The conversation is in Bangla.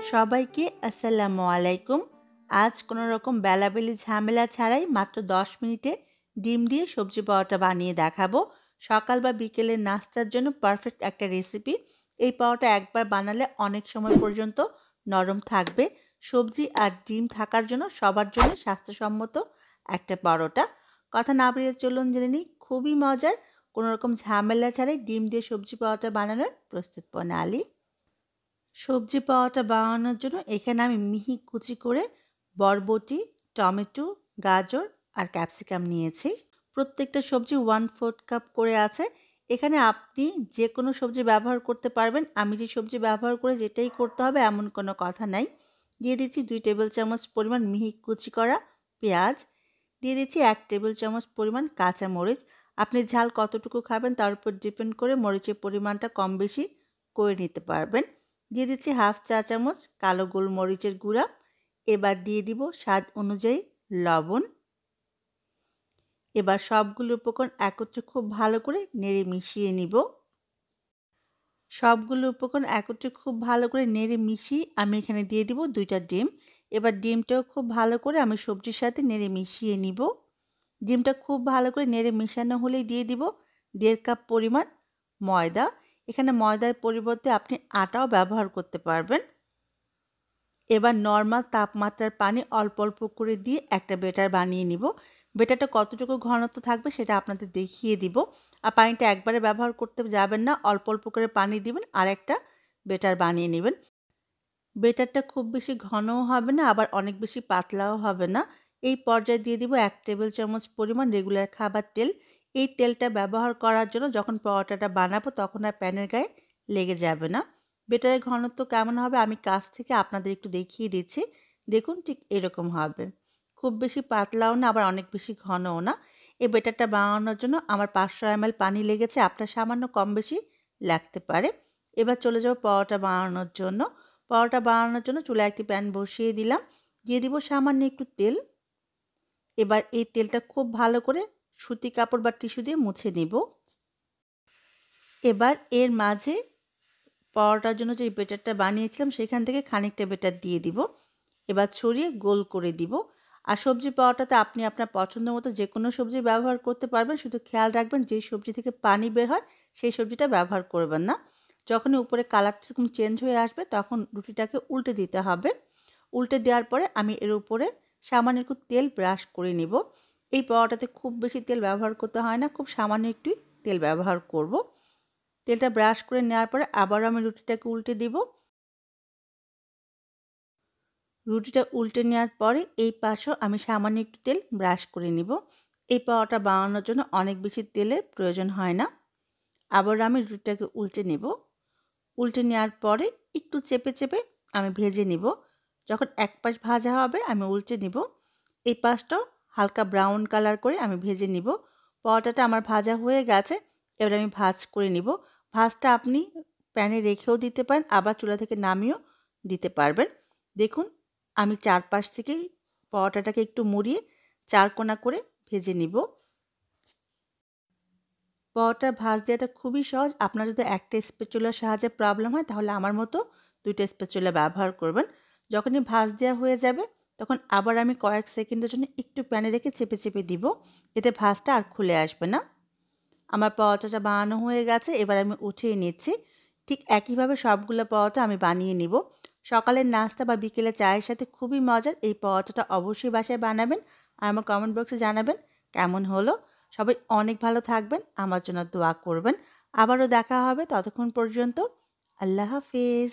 সবাইকে আসসালামু আলাইকুম। আজ কোনো রকম বেলাবেলি ঝামেলা ছাড়াই মাত্র 10 মিনিটে ডিম দিয়ে সবজি পাওয়াটা বানিয়ে দেখাবো। সকাল বা বিকেলের নাস্তার জন্য পারফেক্ট একটা রেসিপি। এই পাওয়াটা একবার বানালে অনেক সময় পর্যন্ত নরম থাকবে। সবজি আর ডিম থাকার জন্য সবার জন্য স্বাস্থ্যসম্মত একটা পরোটা। কথা না বাড়িয়ে চলুন জেনে নিই খুবই মজার কোনো রকম ঝামেলা ছাড়াই ডিম দিয়ে সবজি পাওয়াটা বানানোর প্রস্তুত প্রণালী। সবজি পাওয়াটা বানানোর জন্য এখানে আমি মিহি কুচি করে বরবটি, টমেটো, গাজর আর ক্যাপসিকাম নিয়েছি। প্রত্যেকটা সবজি 1/4 কাপ করে আছে। এখানে আপনি যে কোনো সবজি ব্যবহার করতে পারবেন। আমি যে সবজি ব্যবহার করে যেটাই করতে হবে এমন কোনো কথা নাই। দিয়ে দিচ্ছি 2 টেবিল চামচ পরিমাণ মিহি কুচি করা পেঁয়াজ। দিয়ে দিচ্ছি 1 টেবিল চামচ পরিমাণ কাঁচা মরিচ। আপনি ঝাল কতটুকু খাবেন তার উপর ডিপেন্ড করে মরিচের পরিমাণটা কম বেশি করে নিতে পারবেন। দিয়ে দিচ্ছি হাফ চা চামচ কালো গোলমরিচের গুঁড়া। এবার দিয়ে দিব স্বাদ অনুযায়ী লবণ। এবার সবগুলো উপকরণ একত্রে খুব ভালো করে নেড়ে মিশিয়ে নিব। সবগুলো উপকরণ একত্রে খুব ভালো করে নেড়ে মিশিয়ে আমি এখানে দিয়ে দিব 2টা ডিম। এবার ডিমটাও খুব ভালো করে আমি সবজির সাথে নেড়ে মিশিয়ে নিব। ডিমটা খুব ভালো করে নেড়ে মেশানো হলেই দিয়ে দিব 1.5 কাপ পরিমাণ ময়দা। এখানে ময়দার পরিবর্তে আপনি আটাও ব্যবহার করতে পারবেন। এবার নরমাল তাপমাত্রার পানি অল্প অল্প করে দিয়ে একটা ব্যাটার বানিয়ে নিব। ব্যাটারটা কতটুকু ঘনত্ব থাকবে সেটা আপনাদের দেখিয়ে দিব। আর পানিটা একবারে ব্যবহার করতে যাবেন না, অল্প অল্প করে পানি দিবেন আর একটা ব্যাটার বানিয়ে নেবেন। ব্যাটারটা খুব বেশি ঘনও হবে না আবার অনেক বেশি পাতলাও হবে না। এই পর্যায়ে দিয়ে দিব 1 টেবিল চামচ পরিমাণ রেগুলার খাবার তেল। এই তেলটা ব্যবহার করার জন্য যখন পরোটাটা বানাবো তখন আর প্যানের গায়ে লেগে যাবে না। ব্যাটারের ঘনত্ব কেমন হবে আমি কাছ থেকে আপনাদের একটু দেখিয়ে দিচ্ছি। দেখুন ঠিক এরকম হবে। খুব বেশি পাতলাও না আবার অনেক বেশি ঘনও না। এই ব্যাটারটা বানানোর জন্য আমার 500 ml পানি লেগেছে, আপনার সামান্য কম বেশি লাগতে পারে। এবার চলে যাব পরোটা বানানোর জন্য। পরোটা বানানোর জন্য চুলায় একটি প্যান বসিয়ে দিলাম। দিয়ে দিব সামান্য একটু তেল। এবার এই তেলটা খুব ভালো করে সুতি কাপড় বা টিস্যু দিয়ে মুছে নিব। এবার এর মাঝে পরোটার জন্য যে ব্যাটারটা বানিয়েছিলাম সেখান থেকে খানিকটা ব্যাটার দিয়ে দিব। এবার ছড়িয়ে গোল করে দিব। আর সবজি পরোটাতে আপনি আপনার পছন্দ মতো যে কোনো সবজি ব্যবহার করতে পারবেন, শুধু খেয়াল রাখবেন যেই সবজি থেকে পানি বের হয় সেই সবজিটা ব্যবহার করবেন না। যখনই উপরে কালারটা এরকম চেঞ্জ হয়ে আসবে তখন রুটিটাকে উল্টে দিতে হবে। উল্টে দেওয়ার পরে আমি এর উপরে সামান্য একটু তেল ব্রাশ করে নিব। এই পরোটাতে খুব বেশি তেল ব্যবহার করতে হয় না, খুব সামান্য একটু তেল ব্যবহার করব। তেলটা ব্রাশ করে নেওয়ার পরে আবারও আমি রুটিটাকে উল্টে দিব। রুটিটা উল্টে নেওয়ার পরে এই পাশেও আমি সামান্য একটু তেল ব্রাশ করে নিব। এই পরোটা বানানোর জন্য অনেক বেশি তেলের প্রয়োজন হয় না। আবার আমি রুটিটাকে উল্টে নেব। উল্টে নেওয়ার পরে একটু চেপে চেপে আমি ভেজে নিব। যখন এক পাশ ভাজা হবে আমি উল্টে নিব। এই পাশটাও হালকা ব্রাউন কালার করে আমি ভেজে নিব। পরোটাটা আমার ভাজা হয়ে গেছে। এবার আমি ভাজ করে নিব। ভাজটা আপনি প্যানে রেখেও দিতে পারেন আবার চুলা থেকে নামিয়েও দিতে পারবেন। দেখুন আমি চারপাশ থেকে পরোটাটাকে একটু মুড়িয়ে 4 কোনা করে ভেজে নিব। পরোটা ভাজ দেওয়াটা খুবই সহজ। আপনার যদি একটা স্প্যাচুলার সাহায্যে প্রবলেম হয় তাহলে আমার মতো 2টা স্প্যাচুলা ব্যবহার করবেন। যখনই ভাজ দেওয়া হয়ে যাবে তখন আবার আমি কয়েক সেকেন্ডের জন্য একটু প্যানে রেখে চেপে চেপে দিব। এতে ভাজটা আর খুলে আসবে না। আমার পরোটাটা বানানো হয়ে গেছে, এবার আমি উঠিয়ে নিচ্ছি। ঠিক একইভাবে সবগুলো পরোটা আমি বানিয়ে নিব। সকালের নাস্তা বা বিকেলে চায়ের সাথে খুবই মজার এই পরোটাটা অবশ্যই বাসায় বানাবেন আর আমার কমেন্ট বক্সে জানাবেন কেমন হলো। সবাই অনেক ভালো থাকবেন, আমার জন্য দোয়া করবেন। আবারও দেখা হবে, ততক্ষণ পর্যন্ত আল্লাহ হাফিজ।